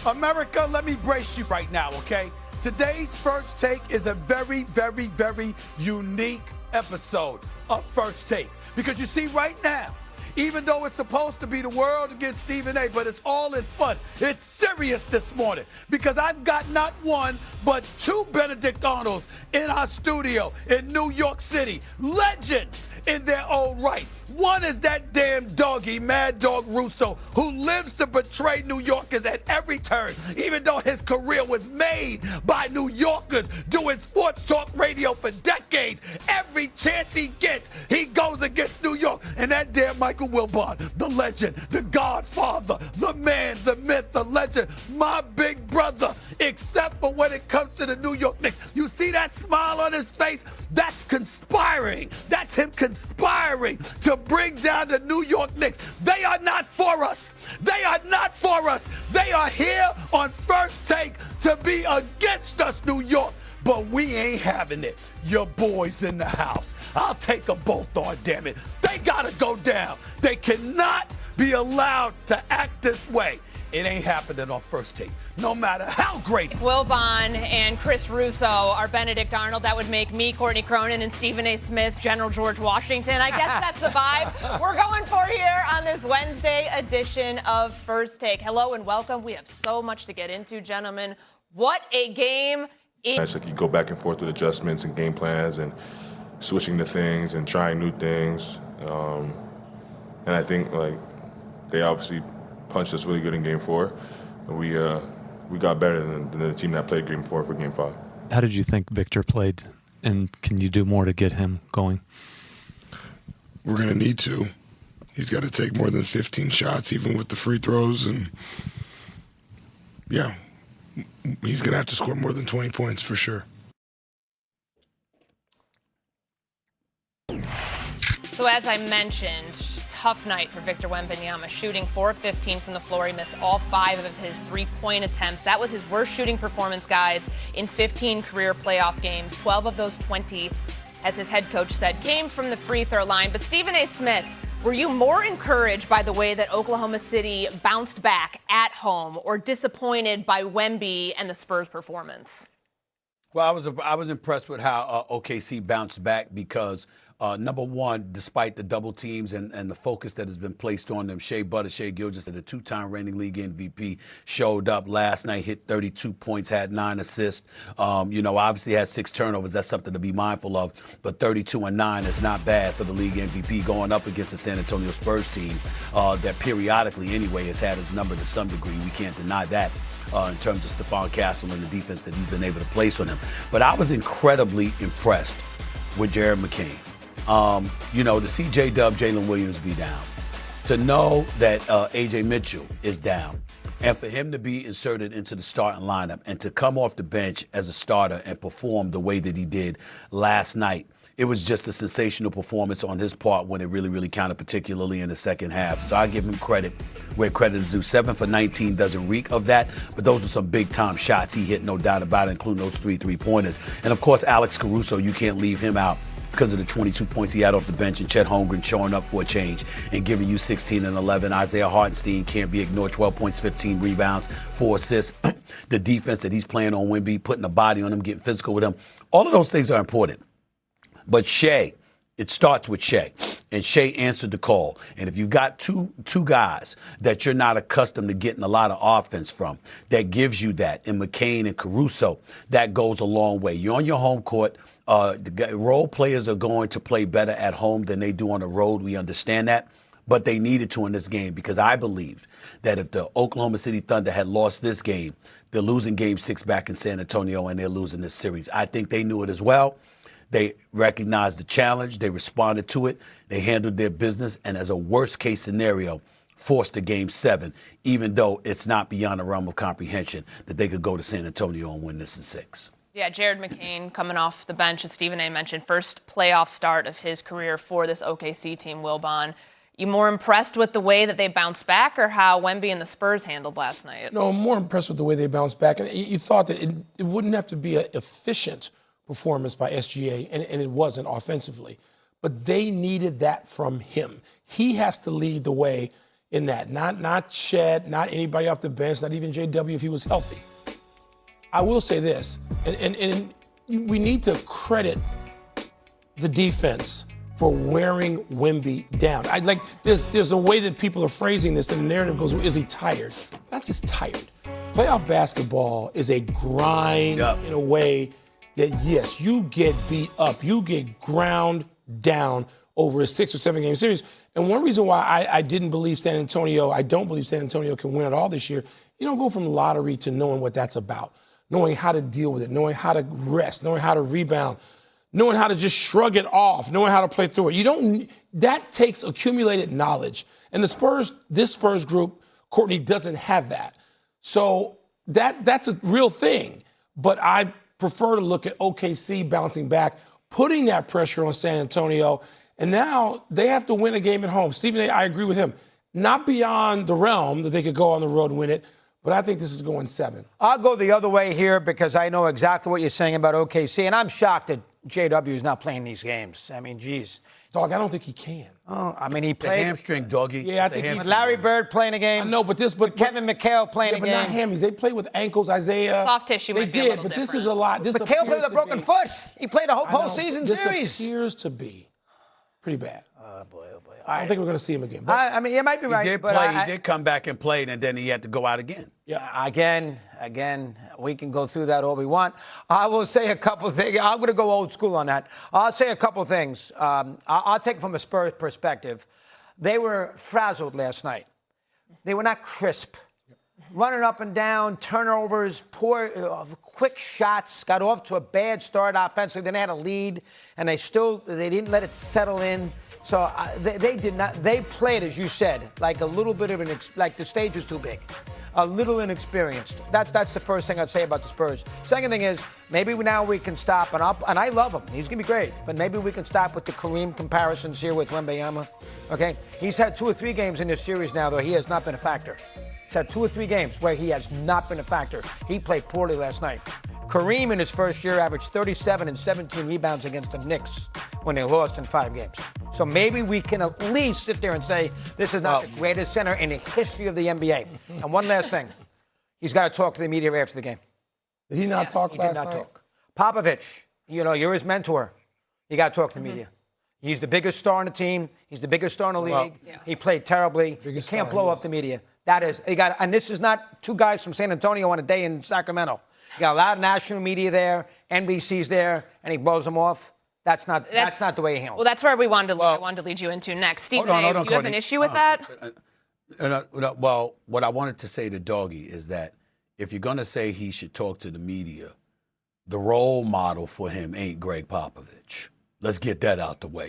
America, let me brace you right now, okay? Today's First Take is a very, very, very unique episode of First Take. Because you see, right now, even though it's supposed to be the world against Stephen A., but it's all in fun. It's serious this morning because I've got not one, but two Benedict Arnolds in our studio in New York City. Legends in their own right. One is that damn doggy, Mad Dog Russo, who lives to betray New Yorkers at every turn, even though his career was made by New Yorkers doing sports talk radio for decades. Every chance he gets, he goes against New York. And that damn Michael Wilbon, the legend, the godfather, the man, the myth, the legend, my big brother, except for when it comes to the New York Knicks. You see that smile on his face? That's conspiring. That's him conspiring to bring down the New York Knicks. They are not for us. They are not for us. They are here on First Take to be against us, New York. But we ain't having it. Your boys in the house. I'll take a bolt on, damn it. They gotta go down. They cannot be allowed to act this way. It ain't happening on First Take, no matter how great. Wilbon and Chris Russo are Benedict Arnold. That would make me Courtney Cronin and Stephen A. Smith, General George Washington. I guess that's the vibe we're going for here on this Wednesday edition of First Take. Hello and welcome. We have so much to get into, gentlemen. What a game. It's like you go back and forth with adjustments and game plans and switching to things and trying new things. And I think they obviously punched us really good in Game 4. And we got better than the team that played Game 4 for Game 5. How did you think Victor played, and can you do more to get him going? We're going to need to. He's got to take more than 15 shots, even with the free throws. And, yeah, he's going to have to score more than 20 points for sure. So as I mentioned, tough night for Victor Wembanyama, shooting 4 of 15 from the floor. He missed all 5 of his three-point attempts. That was his worst shooting performance, guys, in 15 career playoff games. 12 of those 20, as his head coach said, came from the free throw line. But Stephen A. Smith, were you more encouraged by the way that Oklahoma City bounced back at home, or disappointed by Wemby and the Spurs' performance? Well, I was impressed with how OKC bounced back because, number one, despite the double teams and the focus that has been placed on them, Shea Gilgeous, the two-time reigning league MVP, showed up last night, hit 32 points, had 9 assists. Obviously had 6 turnovers. That's something to be mindful of. But 32 and 9 is not bad for the league MVP going up against the San Antonio Spurs team that periodically, anyway, has had his number to some degree. We can't deny that. In terms of Stephon Castle and the defense that he's been able to place on him. But I was incredibly impressed with Jared McCain. To see J-Dub, Jalen Williams be down, to know that A.J. Mitchell is down, and for him to be inserted into the starting lineup and to come off the bench as a starter and perform the way that he did last night. It was just a sensational performance on his part when it really, really counted, particularly in the second half. So I give him credit where credit is due. 7 for 19 doesn't reek of that, but those were some big-time shots he hit, no doubt about it, including those 3 three-pointers. And, of course, Alex Caruso, you can't leave him out because of the 22 points he had off the bench, and Chet Holmgren showing up for a change and giving you 16 and 11. Isaiah Hartenstein can't be ignored, 12 points, 15 rebounds, 4 assists. The defense that he's playing on Wemby, putting a body on him, getting physical with him, all of those things are important. But Shea, it starts with Shea, and Shea answered the call. And if you got two guys that you're not accustomed to getting a lot of offense from, that gives you that, in McCain and Caruso, that goes a long way. You're on your home court. The role players are going to play better at home than they do on the road. We understand that. But they needed to in this game, because I believed that if the Oklahoma City Thunder had lost this game, they're losing Game 6 back in San Antonio, and they're losing this series. I think they knew it as well. They recognized the challenge. They responded to it. They handled their business, and as a worst-case scenario, forced a Game 7, even though it's not beyond the realm of comprehension that they could go to San Antonio and win this in 6. Yeah, Jared McCain coming off the bench, as Stephen A. mentioned, first playoff start of his career for this OKC team, Wilbon. You more impressed with the way that they bounced back, or how Wemby and the Spurs handled last night? No, I'm more impressed with the way they bounced back. And you thought that it wouldn't have to be an efficient performance by SGA, and it wasn't offensively. But they needed that from him. He has to lead the way in that. Not Chet, not anybody off the bench, not even JW if he was healthy. I will say this, and we need to credit the defense for wearing Wemby down. There's a way that people are phrasing this, and the narrative goes, is he tired? Not just tired. Playoff basketball is a grind in a way that, yes, you get beat up. You get ground down over a 6 or 7 game series. And one reason why I don't believe San Antonio can win it all this year, you don't go from lottery to knowing what that's about, knowing how to deal with it, knowing how to rest, knowing how to rebound, knowing how to just shrug it off, knowing how to play through it. That takes accumulated knowledge. And this Spurs group, Courtney, doesn't have that. So that's a real thing. But I prefer to look at OKC bouncing back, putting that pressure on San Antonio. And now they have to win a game at home. Stephen A., I agree with him. Not beyond the realm that they could go on the road and win it, but I think this is going 7. I'll go the other way here because I know exactly what you're saying about OKC, and I'm shocked that JW is not playing these games. I mean, geez. Dog, I don't think he can. Oh, I mean, he It's a played. hamstring, doggy. Yeah, I It's a think he's- hamstring. Larry Bird playing a game. I know, but Kevin McHale playing a but game. not hammies. They play with ankles, Isaiah. Soft tissue They might be a did, little but this is different. a lot. This McHale played with a appears to broken be- foot. He played a whole I know, postseason this series. appears to be pretty bad. Oh, boy, oh, boy. I don't think we're going to see him again. But I mean, you might be right. He did but play. I- He did come back and play, and then he had to go out again. Again, we can go through that all we want. I will say a couple things. I'm going to go old school on that. I'll say a couple things. I'll take it from a Spurs perspective. They were frazzled last night. They were not crisp. Running up and down, turnovers, poor, quick shots, got off to a bad start offensively. Then they had a lead, and they didn't let it settle in. So they did not. They played, as you said, like a little bit of like the stage was too big, a little inexperienced. That's the first thing I'd say about the Spurs. Second thing is maybe now we can stop, and I love him. He's gonna be great, but maybe we can stop with the Kareem comparisons here with Wembanyama. Okay, he's had 2 or 3 games in this series now, though he has not been a factor. He's had 2 or 3 games where he has not been a factor. He played poorly last night. Kareem in his first year averaged 37 and 17 rebounds against the Knicks when they lost in 5 games. So maybe we can at least sit there and say this is not the greatest center in the history of the NBA. And one last thing. He's got to talk to the media after the game. did he not talk He last did not night? talk. Popovich, you're his mentor. You got to talk to the media. He's the biggest star on the team. He's the biggest star in the league. He played terribly. You can't blow off the media. That is, and this is not 2 guys from San Antonio on a day in Sacramento. You got a lot of national media there, NBC's there, and he blows them off. That's not the way he handles. Well, that's where I wanted to lead you into next. Stephen hold on, A., do you have an Courtney. issue with that? Well, what I wanted to say to Doggy is that if you're going to say he should talk to the media, the role model for him ain't Greg Popovich. Let's get that out the way.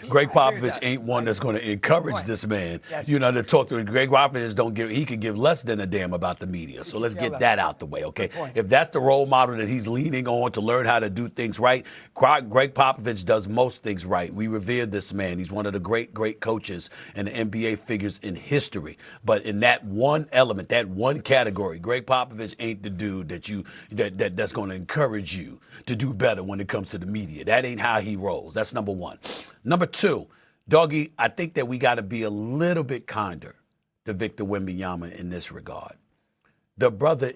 Greg Popovich ain't one that's going to encourage this man, to talk to him. Greg Popovich he could give less than a damn about the media. So let's get that out the way, okay? If that's the role model that he's leaning on to learn how to do things right, Greg Popovich does most things right. We revere this man. He's one of the great, great coaches and the NBA figures in history. But in that one element, that one category, Greg Popovich ain't the dude that's going to encourage you to do better when it comes to the media. That ain't how he rolls. That's number one. Number two, Doggy, I think that we got to be a little bit kinder to Victor Wembanyama in this regard. The brother